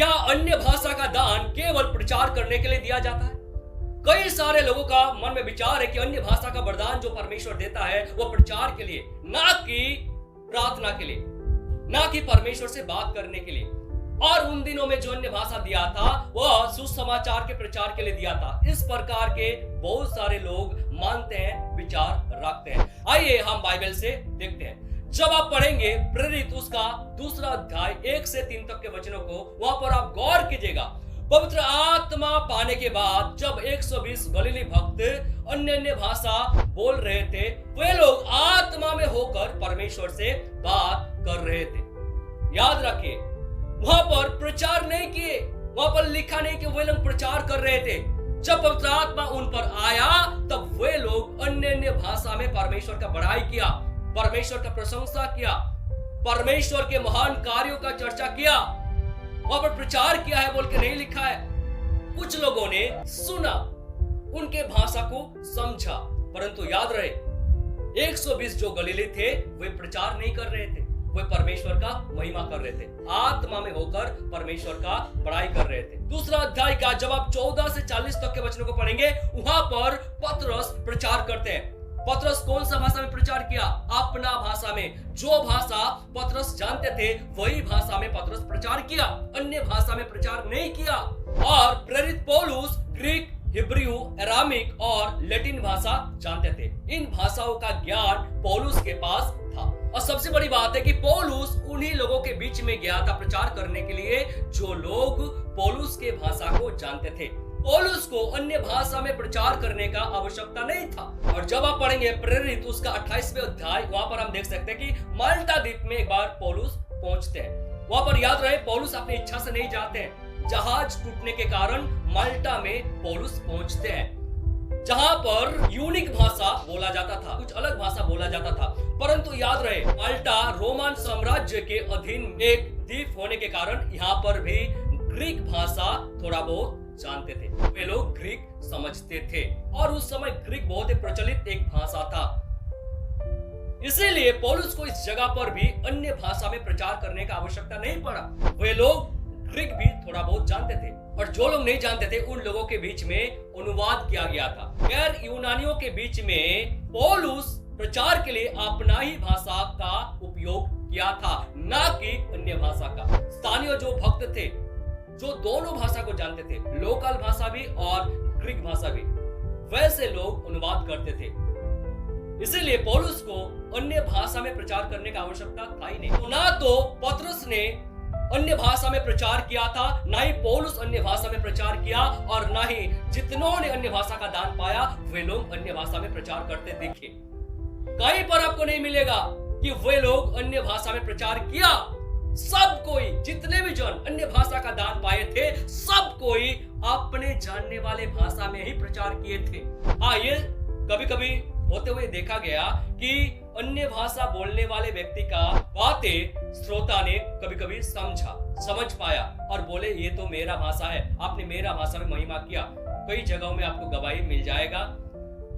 क्या अन्य भाषा का दान केवल प्रचार करने के लिए दिया जाता है? कई सारे लोगों का मन में विचार है कि अन्य भाषा का वरदान जो परमेश्वर देता है वो प्रचार के लिए, ना कि प्रार्थना के लिए, ना कि परमेश्वर से बात करने के लिए। और उन दिनों में जो अन्य भाषा दिया था वह सुसमाचार के प्रचार के लिए दिया था। इस प्रकार के बहुत सारे लोग मानते हैं, विचार रखते हैं। आइए हम बाइबल से देखते हैं। जब आप पढ़ेंगे प्रेरित उसका 2 अध्याय 1 से 3 तक के वचनों को, वहां पर आप गौर कीजिएगा। पवित्र आत्मा पाने के बाद जब 120 गलीली भक्त अन्य भाषा बोल रहे थे, वे लोग आत्मा में होकर परमेश्वर से बात कर रहे थे। याद रखिए, वहां पर प्रचार नहीं किए, वहां पर लिखा नहीं कि वे लोग प्रचार कर रहे थे। जब पवित्र आत्मा उन पर आया तब वे लोग अन्य भाषा में परमेश्वर का बड़ाई किया, परमेश्वर का प्रशंसा किया, परमेश्वर के महान कार्यों का चर्चा किया। वहां पर प्रचार किया है बोल के नहीं लिखा है। कुछ लोगों ने सुना, उनके भाषा को समझा, परंतु याद रहे 120 जो गलीली थे वे प्रचार नहीं कर रहे थे, वे परमेश्वर का महिमा कर रहे थे, आत्मा में होकर परमेश्वर का बड़ाई कर रहे थे। 2 अध्याय का जब आप 14 से 40 तक के वचनों को पढ़ेंगे, वहां पर पतरस प्रचार करते हैं। पतरस कौन सा भाषा में प्रचार किया? अपना भाषा में। जो भाषा पतरस जानते थे वही भाषा में पतरस प्रचार किया, अन्य भाषा में प्रचार नहीं किया। और प्रेरित पौलुस ग्रीक, हिब्रू, अरामिक और लैटिन भाषा जानते थे। इन भाषाओं का ज्ञान पौलुस के पास था। और सबसे बड़ी बात है कि पौलुस उन्हीं लोगों के बीच में गया था प्रचार करने के लिए जो लोग पौलुस के भाषा को जानते थे। पौलुस को अन्य भाषा में प्रचार करने का आवश्यकता नहीं था। और जब आप पढ़ेंगे प्रेरित उसका 28वें अध्याय, वहां पर हम देख सकते हैं कि माल्टा द्वीप में एक बार पौलुस पहुंचते हैं। वहां पर याद रहे पौलुस अपनी इच्छा से नहीं जाते हैं, जहाज टूटने के कारण माल्टा में पौलुस पहुंचते हैं, जहां पर यूनिक भाषा बोला जाता था, कुछ अलग भाषा बोला जाता था। परंतु याद रहे माल्टा रोमन साम्राज्य के अधीन एक द्वीप होने के कारण यहाँ पर भी ग्रीक भाषा थोड़ा बहुत जानते थे, वे लोग ग्रीक समझते थे और उस समय ग्रीक बहुत ही प्रचलित एक भाषा था। इसीलिए पौलुस को इस जगह पर भी अन्य भाषा में प्रचार करने का आवश्यकता नहीं पड़ा। वे लोग ग्रीक भी थोड़ा बहुत जानते थे और जो लोग नहीं जानते थे उन लोगों के बीच में अनुवाद किया गया था। गैर यूनानियों के बीच में पौलुस प्रचार के लिए अपना ही भाषा का उपयोग किया था, ना कि अन्य भाषा का। स्थानीय जो भक्त थे जो दोनों भाषा को जानते थे, लोकल भाषा भी और ग्रीक भाषा भी, वैसे लोग अनुवाद करते थे। इसीलिए पौलुस को अन्य भाषा में प्रचार करने का आवश्यकता था ही नहीं। तो ना तो पतरस ने अन्य भाषा में प्रचार किया था, ना ही पौलुस अन्य भाषा में प्रचार किया, और ना ही जितनों ने अन्य भाषा का दान पाया वे लोग अन्य भाषा में प्रचार करते दिखे। कहीं पर आपको नहीं मिलेगा कि वे लोग अन्य भाषा में प्रचार किया। सब कोई, जितने भी जन अन्य भाषा का दान पाए थे, सब कोई अपने जानने वाले भाषा में ही प्रचार किए थे। ये कभी कभी होते हुए देखा गया कि अन्य भाषा बोलने वाले व्यक्ति का बातें श्रोता ने कभी कभी समझ पाया और बोले ये तो मेरा भाषा है, आपने मेरा भाषा में महिमा किया। कई जगहों में आपको गवाही मिल जाएगा,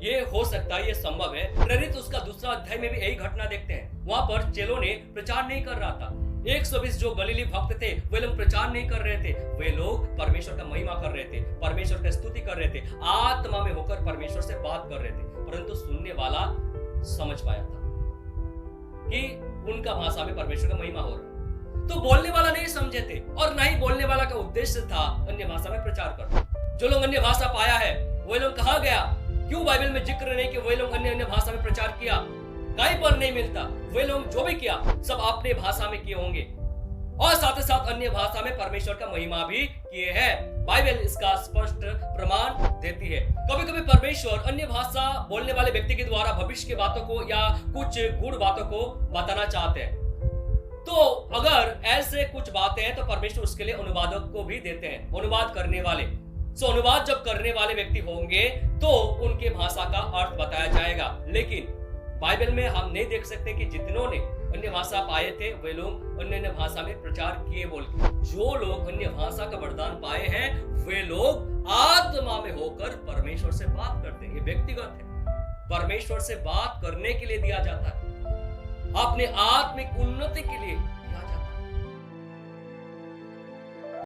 ये हो सकता है, ये संभव है। प्रेरित उसका 2 अध्याय में भी यही घटना देखते हैं। वहां पर चेलों ने प्रचार नहीं कर रहा था। 120 जो गलीली भक्त थे वे लोग प्रचार नहीं कर रहे थे, वे लोग परमेश्वर का महिमा कर रहे थे, परमेश्वर की स्तुति कर रहे थे, आत्मा में होकर परमेश्वर से बात कर रहे थे। परंतु सुनने वाला समझ पाया था कि उनका भाषा में परमेश्वर का महिमा हो रहा, तो बोलने वाला नहीं समझे थे और ना ही बोलने वाला का उद्देश्य था अन्य भाषा में प्रचार करना। जो लोग अन्य भाषा पाया है वे लोग कहा गया, क्यों बाइबल में जिक्र नहीं कि वे लोग अन्य भाषा में प्रचार किया? कहीं पर नहीं मिलता। वे लोग जो भी किया सब अपने भाषा में किए होंगे और साथ ही साथ अन्य भाषा में परमेश्वर का महिमा भी किए हैं। बाइबल इसका स्पष्ट प्रमाण देती है। कभी कभी परमेश्वर अन्य भाषा बोलने वाले व्यक्ति के द्वारा भविष्य की बातों को या कुछ गूढ़ बातों को बताना चाहते हैं, तो अगर ऐसे कुछ बातें हैं तो परमेश्वर उसके लिए अनुवादक को भी देते हैं, अनुवाद करने वाले। अनुवाद जब करने वाले व्यक्ति होंगे तो उनके भाषा का अर्थ बताया जाएगा। लेकिन बाइबल में हम नहीं देख सकते कि जितनों ने अन्य भाषा पाए थे वे लोग अन्य भाषा में प्रचार किए बोल के। जो लोग अन्य भाषा का वरदान पाए हैं वे लोग आत्मा में होकर परमेश्वर से बात करते हैं। ये व्यक्तिगत है, परमेश्वर से बात करने के लिए दिया जाता है, अपने आत्मिक उन्नति के लिए